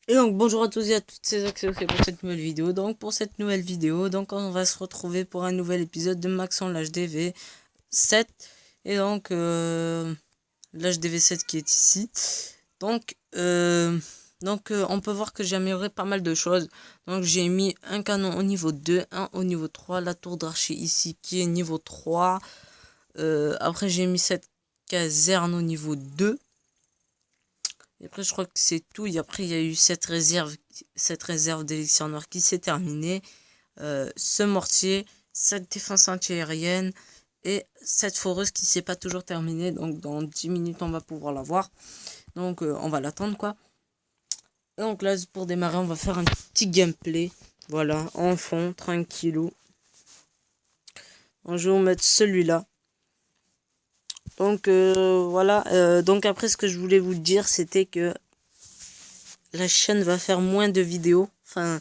Et donc bonjour à tous et à toutes, c'est Zach, c'est pour cette nouvelle vidéo. Donc pour cette nouvelle vidéo, donc on va se retrouver pour un nouvel épisode de Maxon l'HDV 7. Et donc l'HDV 7 qui est ici. Donc, on peut voir que j'ai amélioré pas mal de choses. Donc j'ai mis un canon au niveau 2, un au niveau 3, la tour d'archer ici qui est niveau 3. Après j'ai mis cette caserne au niveau 2. Et après, je crois que c'est tout. Et après, il y a eu cette réserve d'élixir noir qui s'est terminée. Ce mortier, cette défense antiaérienne et cette foreuse qui s'est pas toujours terminée. Donc, dans 10 minutes, on va pouvoir la voir. Donc, on va l'attendre, quoi. Et donc là, pour démarrer, on va faire un petit gameplay. Voilà, en fond, tranquillou. Donc, je vais vous mettre celui-là. Donc, voilà. Donc, après, ce que je voulais vous dire, c'était que la chaîne va faire moins de vidéos. Enfin,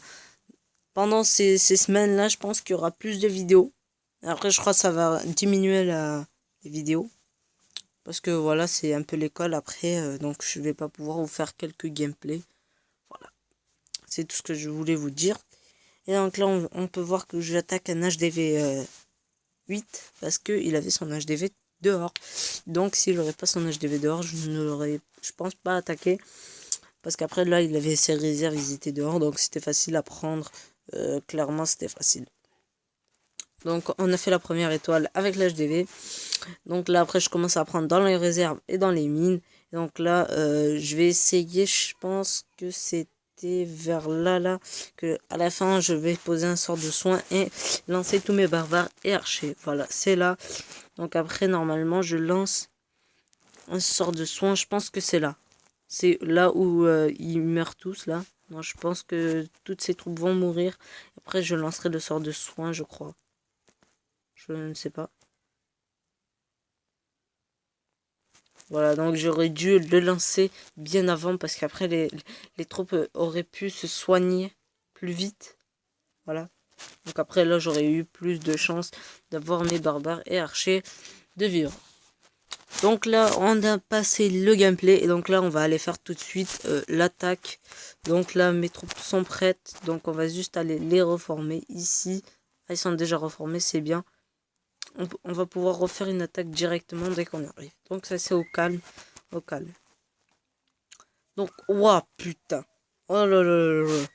pendant ces semaines-là, je pense qu'il y aura plus de vidéos. Après, je crois que ça va diminuer les vidéos. Parce que voilà, c'est un peu l'école après. Donc, je vais pas pouvoir vous faire quelques gameplays. Voilà. C'est tout ce que je voulais vous dire. Et donc là, on peut voir que j'attaque un HDV 8. Parce qu'il avait son HDV dehors. Donc, s'il n'aurait pas son HDV dehors, je ne l'aurais, je pense, pas attaqué. Parce qu'après, là, il avait ses réserves, ils étaient dehors. Donc, c'était facile à prendre. Clairement, c'était facile. Donc, on a fait la première étoile avec l'HDV. Donc là, après, je commence à prendre dans les réserves et dans les mines. Et donc là, je vais essayer, je pense que c'était vers là, que à la fin, je vais poser un sort de soin et lancer tous mes barbares et archers. Voilà, c'est là. Donc après, normalement, je lance un sort de soin. Je pense que c'est là. C'est là où ils meurent tous, là. Moi, je pense que toutes ces troupes vont mourir. Après, je lancerai le sort de soin, je crois. Je ne sais pas. Voilà, donc j'aurais dû le lancer bien avant parce qu'après les troupes auraient pu se soigner plus vite. Voilà. Donc après là j'aurais eu plus de chances d'avoir mes barbares et archers de vivre. Donc là on a passé le gameplay et donc là on va aller faire tout de suite l'attaque. Donc là mes troupes sont prêtes. Donc on va juste aller les reformer ici. Ah, ils sont déjà reformés, c'est bien. On va pouvoir refaire une attaque directement dès qu'on arrive. Donc ça c'est au calme. Au calme. Donc, ouah, putain. Oh là là là là.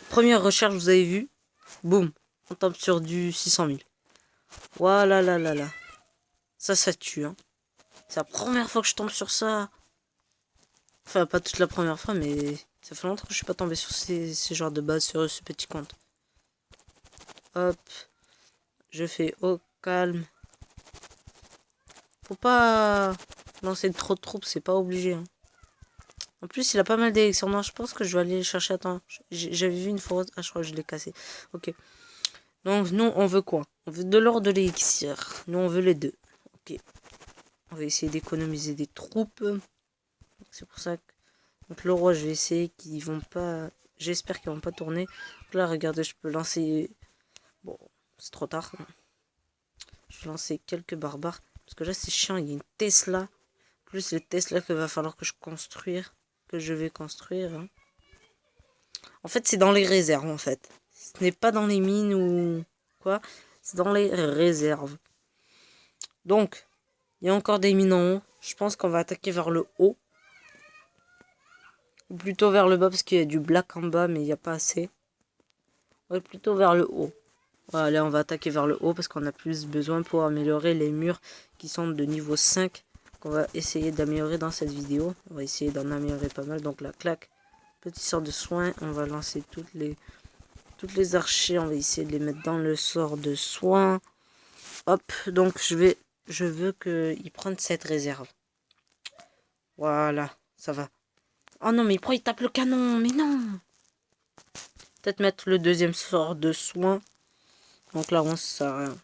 Première recherche, vous avez vu. Boum. On tombe sur du 600 000. Voilà là là là. Ça tue, hein. C'est la première fois que je tombe sur ça. Enfin, pas toute la première fois, mais ça fait longtemps que je suis pas tombé sur ces genres de bases sur ce petit compte. Hop. Je fais au calme. Faut pas lancer trop de troupes, c'est pas obligé, hein. En plus, il a pas mal d'élections. Non, je pense que je vais aller les chercher. Attends, j'avais vu une forêt. Ah, je crois que je l'ai cassé. Ok. Donc, nous, on veut quoi? On veut de l'or, de l'élixir. Nous, on veut les deux. Ok. On va essayer d'économiser des troupes. C'est pour ça que... Donc, le roi, je vais essayer qu'ils vont pas... J'espère qu'ils vont pas tourner. Donc là, regardez, je peux lancer... Bon, c'est trop tard. Je vais lancer quelques barbares. Parce que là, c'est chiant. Il y a une Tesla. Plus les Tesla qu'il va falloir que je vais construire. Hein. En fait, c'est dans les réserves, en fait. Ce n'est pas dans les mines ou quoi. C'est dans les réserves. Donc, il y a encore des mines en haut. Je pense qu'on va attaquer vers le haut. Ou plutôt vers le bas parce qu'il y a du black en bas, mais il n'y a pas assez. Ouais, plutôt vers le haut. Voilà, là, on va attaquer vers le haut parce qu'on a plus besoin pour améliorer les murs qui sont de niveau 5. Qu'on va essayer d'améliorer dans cette vidéo. On va essayer d'en améliorer pas mal. Donc la claque, petit sort de soin. On va lancer toutes les archers. On va essayer de les mettre dans le sort de soin. Hop, donc je veux qu'ils prennent cette réserve. Voilà, ça va. Oh non, mais pourquoi il tape le canon? Mais non! Peut-être mettre le deuxième sort de soin. Donc là, on ça sert à rien.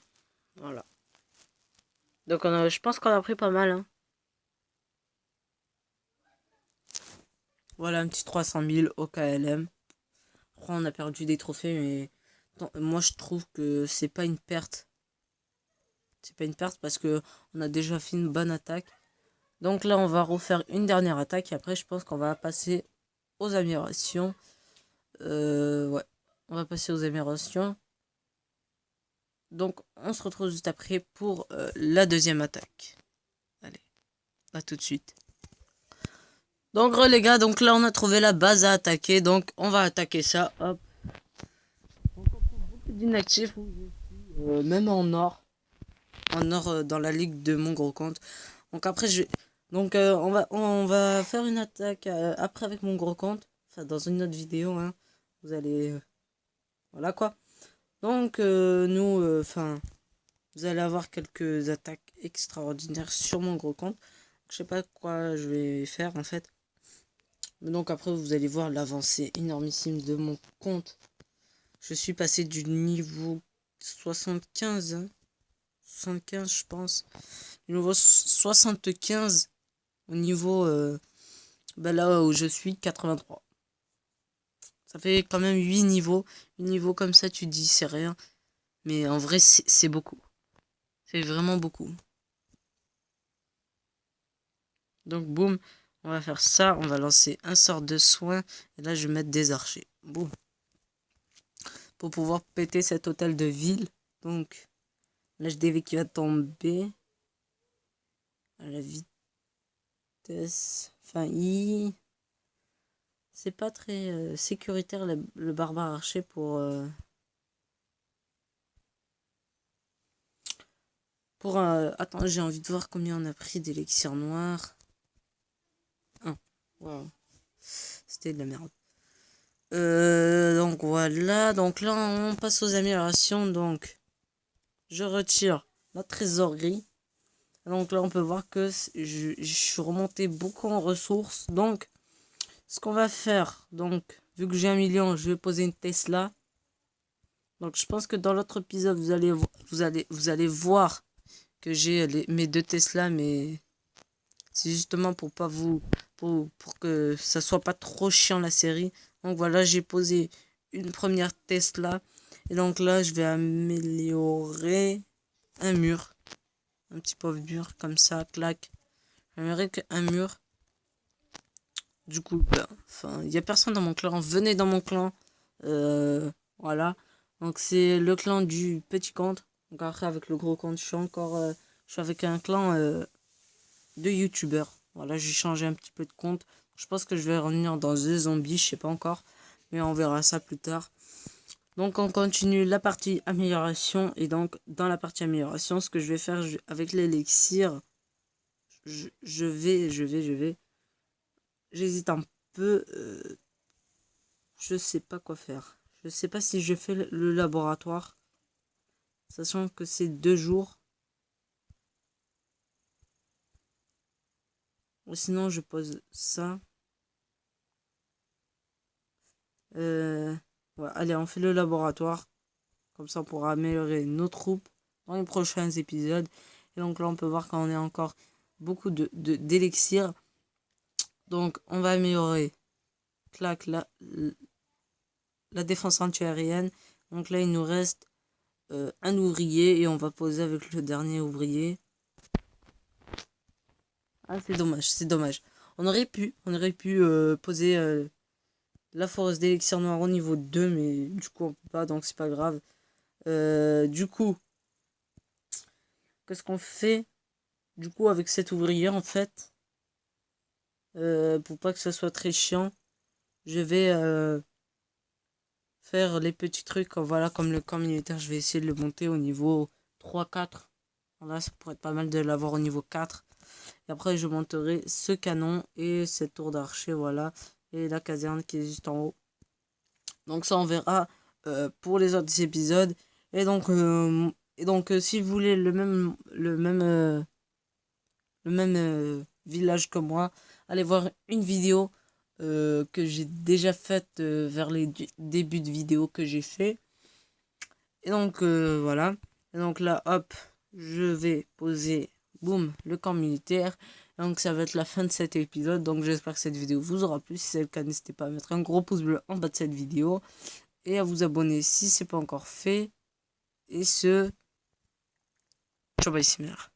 Voilà. Donc je pense qu'on a pris pas mal. Hein. Voilà, un petit 300 000 au KLM. Après, on a perdu des trophées, mais moi, je trouve que c'est pas une perte. C'est pas une perte parce que on a déjà fait une bonne attaque. Donc là, on va refaire une dernière attaque et après, je pense qu'on va passer aux améliorations. Ouais, on va passer aux améliorations. Donc, on se retrouve juste après pour la deuxième attaque. Allez, à tout de suite. Donc, les gars, donc là, on a trouvé la base à attaquer. Donc, on va attaquer ça. Hop. Donc, on trouve beaucoup d'inactifs. Même en or. En or dans la ligue de mon gros compte. Donc, après, donc, on va faire une attaque après avec mon gros compte. Enfin, dans une autre vidéo, hein. Vous allez... voilà, quoi. Donc, nous, enfin... vous allez avoir quelques attaques extraordinaires sur mon gros compte. Je sais pas quoi je vais faire en fait. Mais donc après vous allez voir l'avancée énormissime de mon compte. Je suis passé du niveau 75. Hein, 75 je pense. Du niveau 75 au niveau là où je suis 83. Ça fait quand même 8 niveaux. 8 niveaux comme ça tu dis c'est rien. Mais en vrai c'est beaucoup. C'est vraiment beaucoup. Donc, boum, on va faire ça. On va lancer un sort de soin. Et là, je vais mettre des archers. Boum. Pour pouvoir péter cet hôtel de ville. Donc, l'HDV qui va tomber. À la vitesse. Enfin, c'est pas très sécuritaire le barbare archer pour... attends, j'ai envie de voir combien on a pris d'élixir noir. Wow. C'était de la merde. Donc voilà, donc là on passe aux améliorations. Donc je retire la trésorerie. Donc là on peut voir que je suis remonté beaucoup en ressources. Donc ce qu'on va faire, donc vu que j'ai 1 million, je vais poser une Tesla. Donc je pense que dans l'autre épisode vous allez voir que j'ai mes 2 Tesla, mais c'est justement pour pas pour que ça soit pas trop chiant la série. Donc voilà, j'ai posé une première Tesla. Et donc là, je vais améliorer un mur. Un petit pauvre mur, comme ça, clac. J'aimerais qu'un mur. Du coup, ben, enfin, il n'y a personne dans mon clan. Venez dans mon clan. Voilà. Donc c'est le clan du petit compte. Donc après, avec le gros compte, je suis avec un clan de youtubeurs. Voilà, j'ai changé un petit peu de compte. Je pense que je vais revenir dans The Zombies, je sais pas encore. Mais on verra ça plus tard. Donc on continue la partie amélioration. Et donc dans la partie amélioration, ce que je vais faire avec l'élixir, je vais. J'hésite un peu. Je sais pas quoi faire. Je sais pas si je fais le laboratoire. Sachant que c'est 2 jours. Ou sinon je pose ça. Ouais, allez, on fait le laboratoire. Comme ça, on pourra améliorer nos troupes dans les prochains épisodes. Et donc là, on peut voir qu'on a encore beaucoup d'élixir. Donc, on va améliorer clac, la défense anti-aérienne. Donc là, il nous reste un ouvrier. Et on va poser avec le dernier ouvrier. Ah, c'est dommage, c'est dommage. On aurait pu poser la force d'élixir noir au niveau 2. Mais du coup, on peut pas, donc c'est pas grave. Du coup, qu'est-ce qu'on fait du coup avec cet ouvrier en fait, pour pas que ça soit très chiant, je vais faire les petits trucs, voilà, comme le camp militaire. Je vais essayer de le monter au niveau 3-4. Voilà, ça pourrait être pas mal de l'avoir au niveau 4. Et après je monterai ce canon et cette tour d'archer, voilà, et la caserne qui est juste en haut. Donc ça on verra pour les autres épisodes. Et donc si vous voulez le même village que moi, allez voir une vidéo que j'ai déjà faite vers les débuts de vidéo que j'ai fait. Et donc voilà. Et donc là, hop, je vais poser, boum, le camp militaire. Donc ça va être la fin de cet épisode. Donc j'espère que cette vidéo vous aura plu. Si c'est le cas, n'hésitez pas à mettre un gros pouce bleu en bas de cette vidéo. Et à vous abonner si c'est pas encore fait. Et ciao, bye, Simère.